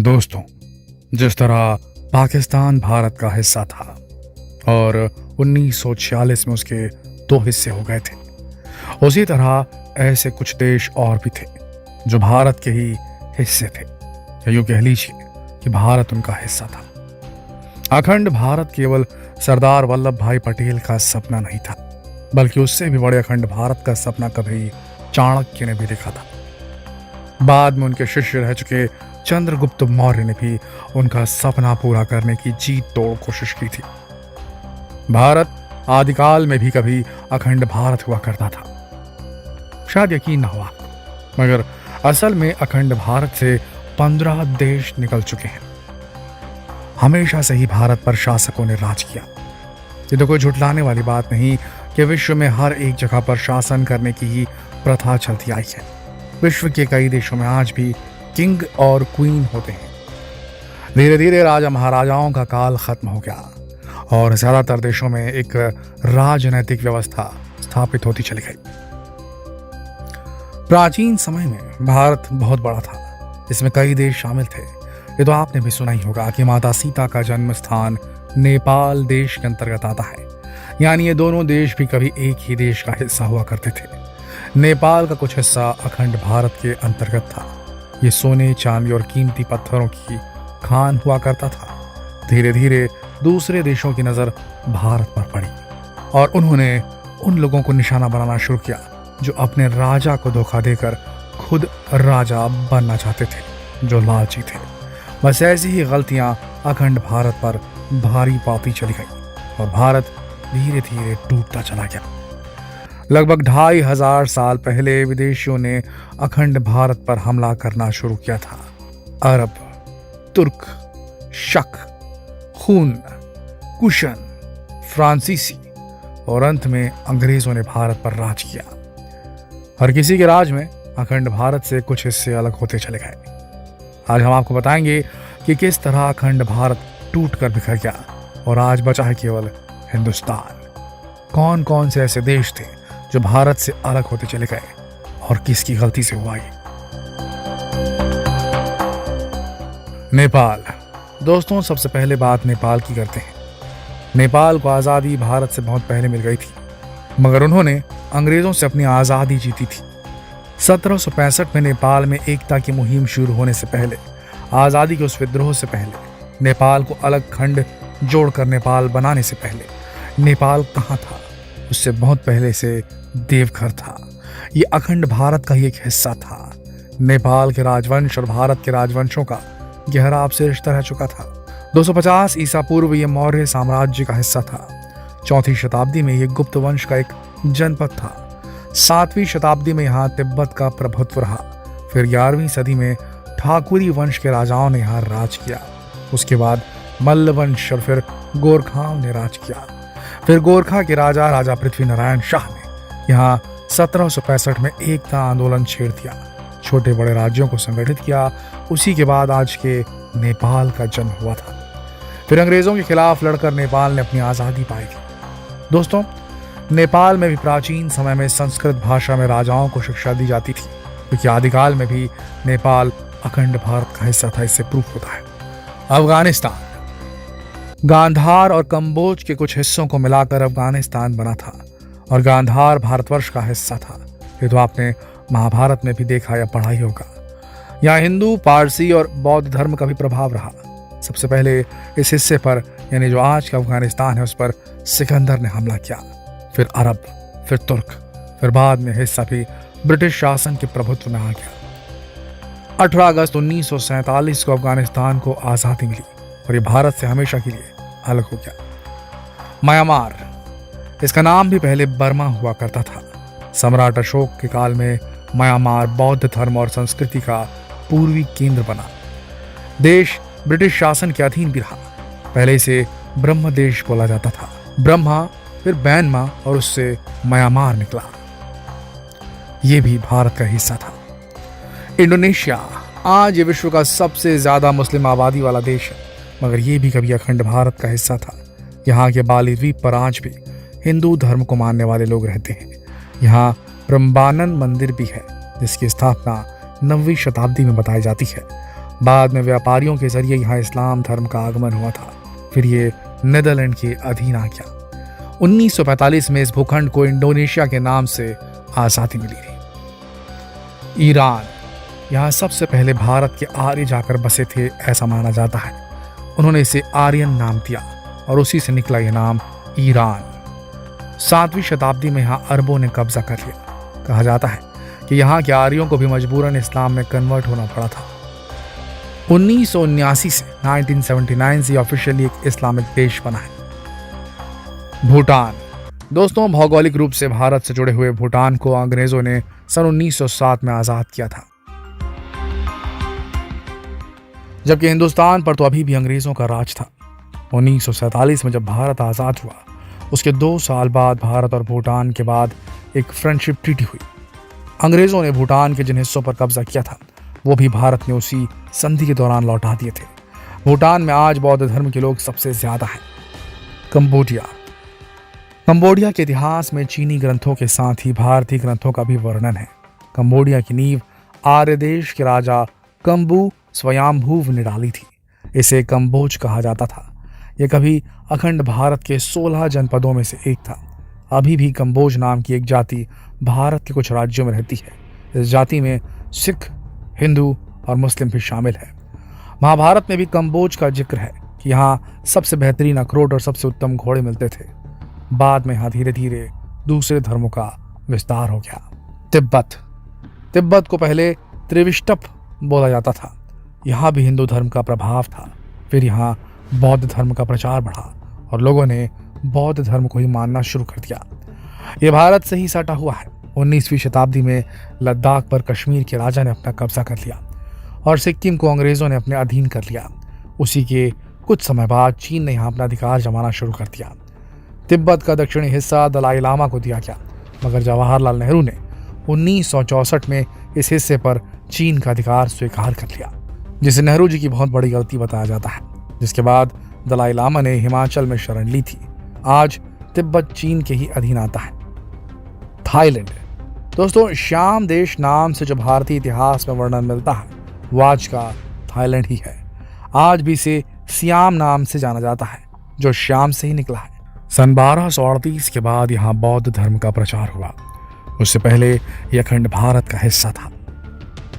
दोस्तों, जिस तरह पाकिस्तान भारत का हिस्सा था और 1946 में उसके दो हिस्से हो गए थे, उसी तरह ऐसे कुछ देश और भी थे जो भारत के ही हिस्से थे, या यूं कह लीजिए कि भारत उनका हिस्सा था। अखंड भारत केवल सरदार वल्लभ भाई पटेल का सपना नहीं था, बल्कि उससे भी बड़े अखंड भारत का सपना कभी चाणक्य ने भी देखा था। बाद में उनके शिष्य रह चुके चंद्रगुप्त मौर्य ने भी उनका सपना पूरा करने की जी तोड़ कोशिश की थी। भारत आदिकाल में भी कभी अखंड भारत हुआ करता था। शायद यकीन न हुआ, मगर असल में अखंड भारत से 15 देश निकल चुके हैं। हमेशा से ही भारत पर शासकों ने राज किया। ये तो कोई झुठलाने वाली बात नहीं कि विश्व में हर एक जगह पर शासन करने की ही प्रथा चलती आई है। विश्व के कई देशों में आज भी किंग और क्वीन होते हैं। धीरे धीरे राजा महाराजाओं का काल खत्म हो गया और ज्यादातर देशों में एक राजनैतिक व्यवस्था स्थापित होती चली गई। प्राचीन समय में भारत बहुत बड़ा था, इसमें कई देश शामिल थे। ये तो आपने भी सुना ही होगा कि माता सीता का जन्म स्थान नेपाल देश के अंतर्गत आता है, यानी ये दोनों देश भी कभी एक ही देश का हिस्सा हुआ करते थे। नेपाल का कुछ हिस्सा अखंड भारत के अंतर्गत था। ये सोने, चांदी और कीमती पत्थरों की खान हुआ करता था। धीरे धीरे दूसरे देशों की नजर भारत पर पड़ी और उन्होंने उन लोगों को निशाना बनाना शुरू किया जो अपने राजा को धोखा देकर खुद राजा बनना चाहते थे, जो लालची थे। बस ऐसी ही गलतियां अखंड भारत पर भारी पाती चली गई और भारत धीरे धीरे टूटता चला गया। लगभग 2500 साल पहले विदेशियों ने अखंड भारत पर हमला करना शुरू किया था। अरब, तुर्क, शक, खून, कुशन, फ्रांसीसी और अंत में अंग्रेजों ने भारत पर राज किया। हर किसी के राज में अखंड भारत से कुछ हिस्से अलग होते चले गए। आज हम आपको बताएंगे कि किस तरह अखंड भारत टूट कर बिखर गया और आज बचा है केवल हिंदुस्तान। कौन कौन से ऐसे देश थे जो भारत से अलग होते चले गए और किसकी गलती से हुआ ये। नेपाल। दोस्तों, सबसे पहले बात नेपाल की करते हैं। नेपाल को आज़ादी भारत से बहुत पहले मिल गई थी, मगर उन्होंने अंग्रेजों से अपनी आज़ादी जीती थी। 1765 में नेपाल में एकता की मुहिम शुरू होने से पहले, आज़ादी के उस विद्रोह से पहले, नेपाल को अलग खंड जोड़कर नेपाल बनाने से पहले नेपाल कहाँ था? उससे बहुत पहले से देवघर था। ये अखंड भारत का ही एक हिस्सा था। नेपाल के राजवंश और भारत के राजवंशों का गहरा आपसी रिश्ता रह चुका था। 250 ईसा पूर्व ये मौर्य साम्राज्य का हिस्सा था। 4वीं शताब्दी में ये गुप्त वंश का एक जनपद था। 7वीं शताब्दी में यहाँ तिब्बत का प्रभुत्व रहा। फिर 11वीं सदी में ठाकुरी वंश के राजाओं ने यहाँ राज किया। उसके बाद मल्ल वंश और फिर गोरखाओं ने राज किया। फिर गोरखा के राजा पृथ्वी नारायण शाह ने यहाँ 1765 में एकता आंदोलन छेड़ दिया, छोटे बड़े राज्यों को संगठित किया। उसी के बाद आज के नेपाल का जन्म हुआ था। फिर अंग्रेजों के खिलाफ लड़कर नेपाल ने अपनी आज़ादी पाई थी। दोस्तों, नेपाल में भी प्राचीन समय में संस्कृत भाषा में राजाओं को शिक्षा दी जाती थी, क्योंकि आदिकाल में भी नेपाल अखंड भारत का हिस्सा था। इससे प्रूफ होता है। अफगानिस्तान। गांधार और कंबोज के कुछ हिस्सों को मिलाकर अफगानिस्तान बना था और गांधार भारतवर्ष का हिस्सा था। ये तो आपने महाभारत में भी देखा या पढ़ा ही होगा। यहाँ हिंदू, पारसी और बौद्ध धर्म का भी प्रभाव रहा। सबसे पहले इस हिस्से पर, यानी जो आज का अफगानिस्तान है, उस पर सिकंदर ने हमला किया। फिर अरब, फिर तुर्क, फिर बाद में हिस्सा भी ब्रिटिश शासन के प्रभुत्व में आ गया। 18 अगस्त 1947 को अफगानिस्तान को आज़ादी मिली और ये भारत से हमेशा के लिए अलग हो गया। म्यांमार। इसका नाम भी पहले बर्मा हुआ करता था। सम्राट अशोक के काल में म्यांमार बौद्ध धर्म और संस्कृति का पूर्वी केंद्र बना। देश ब्रिटिश शासन के अधीन भी रहा। पहले इसे ब्रह्म देश बोला जाता था। ब्रह्मा, फिर म्यांमा और उससे म्यांमार निकला। यह भी भारत का हिस्सा था। इंडोनेशिया। आज ये विश्व का सबसे ज्यादा मुस्लिम आबादी वाला देश है, मगर ये भी कभी अखंड भारत का हिस्सा था। यहाँ के बाली द्वीप पर आज भी हिंदू धर्म को मानने वाले लोग रहते हैं। यहाँ प्रम्बानन मंदिर भी है, जिसकी स्थापना 9वीं शताब्दी में बताई जाती है। बाद में व्यापारियों के जरिए यहाँ इस्लाम धर्म का आगमन हुआ था। फिर ये नीदरलैंड के अधीन आ गया। 1945 में इस भूखंड को इंडोनेशिया के नाम से आजादी मिली थी। ईरान, यहाँ सबसे पहले भारत के आर्य जाकर बसे थे ऐसा माना जाता है। उन्होंने इसे आर्यन नाम दिया और उसी से निकला यह नाम ईरान। 7वीं शताब्दी में यहाँ अरबों ने कब्जा कर लिया। कहा जाता है कि यहाँ के आर्यों को भी मजबूरन इस्लाम में कन्वर्ट होना पड़ा था। 1979 से 1979 से ऑफिशियली एक इस्लामिक देश बना है। भूटान, दोस्तों भौगोलिक रूप से भारत से जुड़े हुए भूटान को अंग्रेजों ने सन 1907 में आजाद किया था, जबकि हिंदुस्तान पर तो अभी भी अंग्रेजों का राज था। 1947 में जब भारत आजाद हुआ, उसके 2 साल बाद भारत और भूटान के बाद एक फ्रेंडशिप ट्रीटी हुई। अंग्रेजों ने भूटान के जिन हिस्सों पर कब्जा किया था वो भी भारत ने उसी संधि के दौरान लौटा दिए थे। भूटान में आज बौद्ध धर्म के लोग सबसे ज्यादा हैं। कंबोडिया के इतिहास में चीनी ग्रंथों के साथ ही भारतीय ग्रंथों का भी वर्णन है। कंबोडिया की नींव आर्य देश के राजा कंबू स्वयंभुव ने डाली थी। इसे कंबोज कहा जाता था। यह कभी अखंड भारत के 16 जनपदों में से एक था। अभी भी कंबोज नाम की एक जाति भारत के कुछ राज्यों में रहती है। इस जाति में सिख, हिंदू और मुस्लिम भी शामिल है। महाभारत में भी कंबोज का जिक्र है कि यहाँ सबसे बेहतरीन अखरोट और सबसे उत्तम घोड़े मिलते थे। बाद में यहाँ धीरे धीरे दूसरे धर्मों का विस्तार हो गया। तिब्बत को पहले त्रिविष्टप बोला जाता था। यहाँ भी हिंदू धर्म का प्रभाव था। फिर यहाँ बौद्ध धर्म का प्रचार बढ़ा और लोगों ने बौद्ध धर्म को ही मानना शुरू कर दिया। ये भारत से ही सटा हुआ है। 19वीं शताब्दी में लद्दाख पर कश्मीर के राजा ने अपना कब्जा कर लिया और सिक्किम को अंग्रेजों ने अपने अधीन कर लिया। उसी के कुछ समय बाद चीन ने यहाँ अपना अधिकार जमाना शुरू कर दिया। तिब्बत का दक्षिणी हिस्सा दलाई लामा को दिया गया, मगर जवाहरलाल नेहरू ने 1964 में इस हिस्से पर चीन का अधिकार स्वीकार कर लिया, जिसे नेहरू जी की बहुत बड़ी गलती बताया जाता है। जिसके बाद दलाई लामा ने हिमाचल में शरण ली थी। आज तिब्बत चीन के ही अधीन आता है। थाईलैंड, दोस्तों श्याम देश नाम से जो भारतीय इतिहास में वर्णन मिलता है वो आज का थाईलैंड ही है। आज भी इसे सियाम नाम से जाना जाता है, जो श्याम से ही निकला है। सन 1238 के बाद यहाँ बौद्ध धर्म का प्रचार हुआ। उससे पहले यह अखंड भारत का हिस्सा था।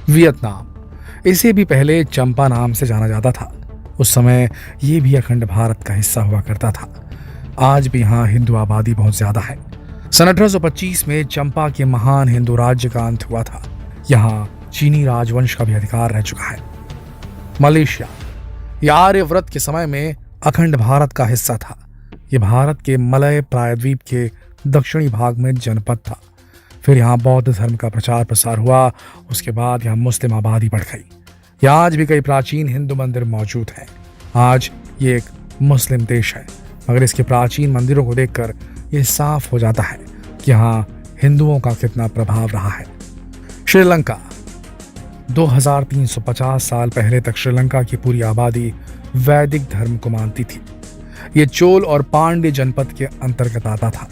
वियतनाम, इसे भी पहले चंपा नाम से जाना जाता था। उस समय ये भी अखंड भारत का हिस्सा हुआ करता था। आज भी यहाँ हिंदू आबादी बहुत ज्यादा है। सन 1825 में चंपा के महान हिंदू राज्य का अंत हुआ था। यहाँ चीनी राजवंश का भी अधिकार रह चुका है। मलेशिया, यह आर्यव्रत के समय में अखंड भारत का हिस्सा था। यह भारत के मलय प्रायद्वीप के दक्षिणी भाग में जनपद था। फिर यहाँ बौद्ध धर्म का प्रचार प्रसार हुआ। उसके बाद यहाँ मुस्लिम आबादी बढ़ गई। यहाँ आज भी कई प्राचीन हिंदू मंदिर मौजूद हैं। आज ये एक मुस्लिम देश है, मगर इसके प्राचीन मंदिरों को देखकर ये साफ हो जाता है कि यहाँ हिंदुओं का कितना प्रभाव रहा है। श्रीलंका, 2350 साल पहले तक श्रीलंका की पूरी आबादी वैदिक धर्म को मानती थी। ये चोल और पांड्य जनपद के अंतर्गत आता था।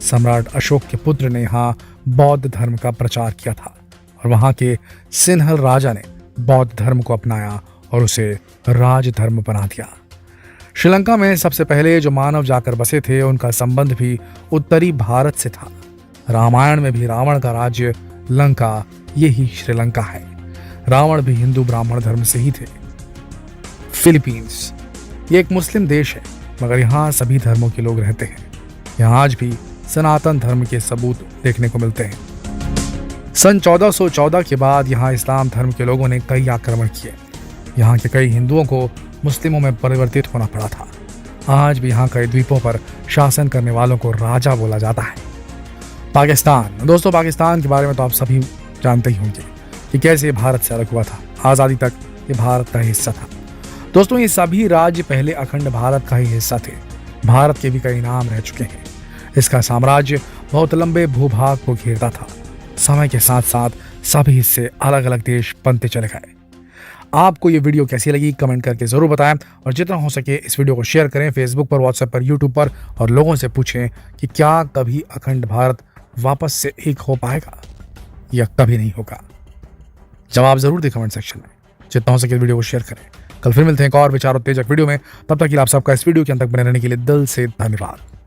सम्राट अशोक के पुत्र ने यहाँ बौद्ध धर्म का प्रचार किया था और वहाँ के सिन्हल राजा ने बौद्ध धर्म को अपनाया और उसे राज धर्म बना दिया। श्रीलंका में सबसे पहले जो मानव जाकर बसे थे उनका संबंध भी उत्तरी भारत से था। रामायण में भी रावण का राज्य लंका यही श्रीलंका है। रावण भी हिंदू ब्राह्मण धर्म से ही थे। फिलीपींस, ये एक मुस्लिम देश है, मगर यहाँ सभी धर्मों के लोग रहते हैं। यहाँ आज भी सनातन धर्म के सबूत देखने को मिलते हैं। सन 1414 के बाद यहाँ इस्लाम धर्म के लोगों ने कई आक्रमण किए। यहाँ के कई हिंदुओं को मुस्लिमों में परिवर्तित होना पड़ा था। आज भी यहाँ कई द्वीपों पर शासन करने वालों को राजा बोला जाता है। पाकिस्तान, दोस्तों पाकिस्तान के बारे में तो आप सभी जानते ही होंगे कि कैसे भारत से अलग हुआ था। आज़ादी तक ये भारत का हिस्सा था। दोस्तों ये सभी राज्य पहले अखंड भारत का ही हिस्सा थे। भारत के भी कई नाम रह चुके हैं। इसका साम्राज्य बहुत लंबे भूभाग को घेरता था। समय के साथ साथ सभी हिस्से अलग अलग देश बनते चले गए। आपको ये वीडियो कैसी लगी कमेंट करके जरूर बताएं और जितना हो सके इस वीडियो को शेयर करें फेसबुक पर, व्हाट्सएप पर, यूट्यूब पर और लोगों से पूछें कि क्या कभी अखंड भारत वापस से एक हो पाएगा या कभी नहीं होगा। जवाब जरूर दें कमेंट सेक्शन में। जितना हो सके वीडियो को शेयर करें। कल फिर मिलते हैं एक और विचार उत्तेजक वीडियो में। तब तक के लिए आप सबका इस वीडियो के अंत तक बने रहने के लिए दिल से धन्यवाद।